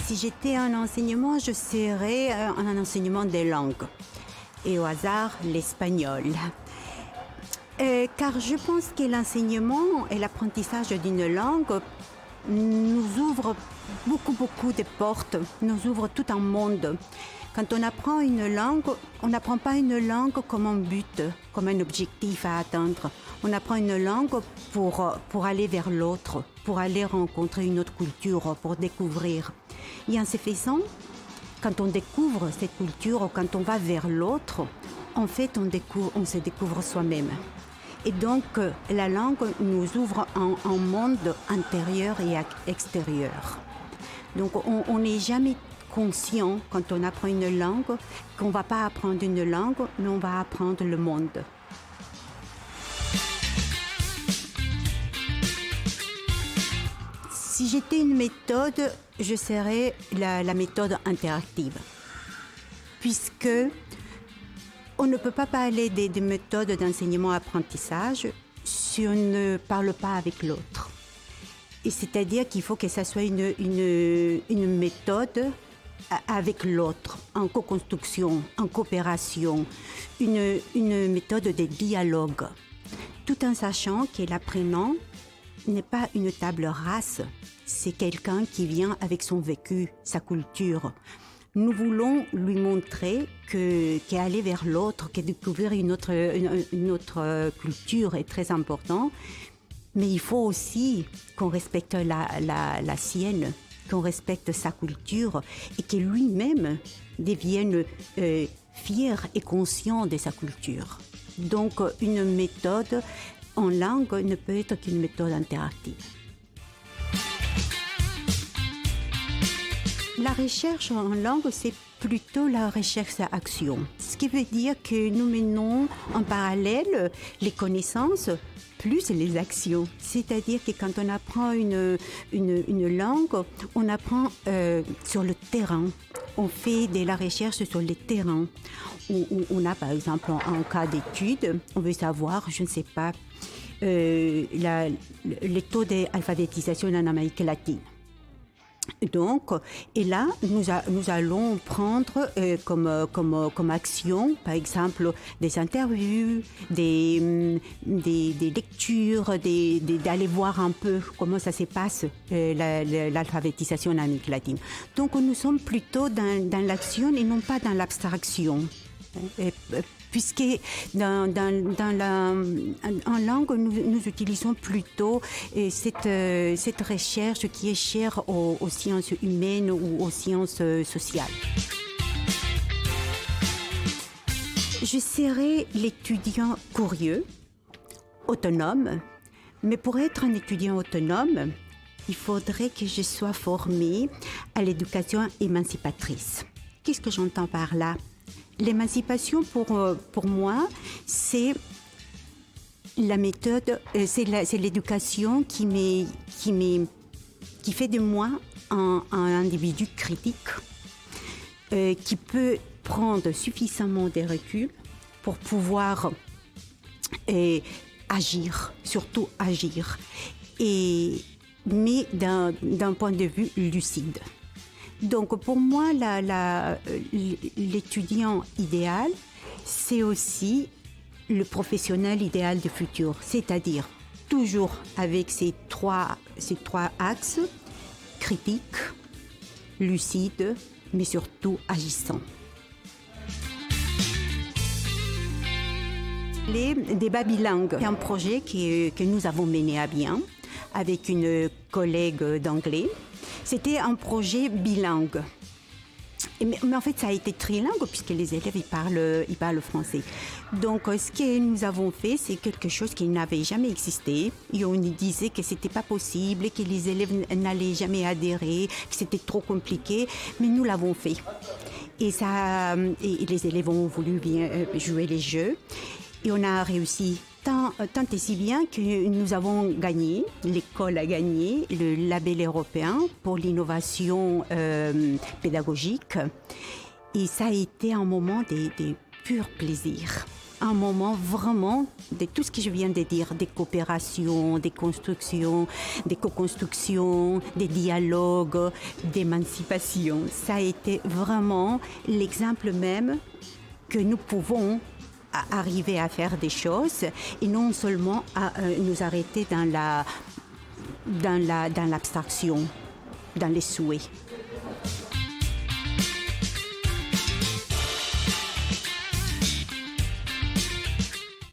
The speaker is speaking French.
Si j'étais un enseignement, je serais un enseignement des langues. Et au hasard, l'espagnol. Car je pense que l'enseignement et l'apprentissage d'une langue nous ouvre beaucoup de portes, nous ouvre tout un monde. Quand on apprend une langue, on n'apprend pas une langue comme un but, comme un objectif à atteindre. On apprend une langue pour aller vers l'autre, pour aller rencontrer une autre culture, pour découvrir. Et en se faisant, quand on découvre cette culture, ou quand on va vers l'autre, en fait, on se découvre soi-même. Et donc, la langue nous ouvre un monde intérieur et extérieur. Donc, on n'est jamais conscient, quand on apprend une langue, qu'on ne va pas apprendre une langue, mais on va apprendre le monde. Si j'étais une méthode, je serais la méthode interactive. Puisque on ne peut pas parler des méthodes d'enseignement-apprentissage si on ne parle pas avec l'autre. Et c'est-à-dire qu'il faut que ça soit une méthode avec l'autre, en co-construction, en coopération, une méthode de dialogue, tout en sachant que l'apprenant n'est pas une table rase, c'est quelqu'un qui vient avec son vécu, sa culture. Nous voulons lui montrer qu'aller vers l'autre, que découvrir une autre culture est très important, mais il faut aussi qu'on respecte la sienne, qu'on respecte sa culture et que lui-même devienne fier et conscient de sa culture. Donc, une méthode en langue ne peut être qu'une méthode interactive. La recherche en langue, c'est plutôt la recherche-action. Ce qui veut dire que nous menons en parallèle les connaissances plus les actions. C'est-à-dire que quand on apprend une langue, on apprend sur le terrain. On fait de la recherche sur le terrain. On a par exemple un cas d'étude, on veut savoir, je ne sais pas, les taux d'alphabétisation en Amérique latine. Donc, et là, nous allons prendre comme action, par exemple, des interviews, des lectures, d'aller voir un peu comment ça se passe, l'alphabétisation en Amérique latine. Donc, nous sommes plutôt dans l'action et non pas dans l'abstraction. Puisque en langue, nous utilisons plutôt cette recherche qui est chère aux sciences humaines ou aux sciences sociales. Je serai l'étudiant curieux, autonome, mais pour être un étudiant autonome, il faudrait que je sois formée à l'éducation émancipatrice. Qu'est-ce que j'entends par là ? L'émancipation, pour moi, c'est la méthode, c'est l'éducation qui fait de moi un individu critique, qui peut prendre suffisamment de recul pour pouvoir agir, surtout agir, mais d'un point de vue lucide. Donc pour moi, l'étudiant idéal, c'est aussi le professionnel idéal du futur, c'est-à-dire toujours avec ces trois axes, critique, lucide, mais surtout agissant. Les débats bilingues, c'est un projet que nous avons mené à bien avec une collègue d'anglais. C'était un projet bilingue. Mais en fait, ça a été trilingue puisque les élèves ils parlent français. Donc, ce que nous avons fait, c'est quelque chose qui n'avait jamais existé. Et on nous disait que c'était pas possible, que les élèves n'allaient jamais adhérer, que c'était trop compliqué. Mais nous l'avons fait. Et les élèves ont voulu bien jouer les jeux. Et on a réussi tant et si bien que nous avons gagné, l'école a gagné le label européen pour l'innovation pédagogique. Et ça a été un moment de pur plaisir. un moment vraiment de tout ce que je viens de dire, des coopérations, des constructions, des co-constructions, des dialogues, d'émancipation. Ça a été vraiment l'exemple même que nous pouvons arriver à faire des choses et non seulement à nous arrêter dans l'abstraction, dans les souhaits.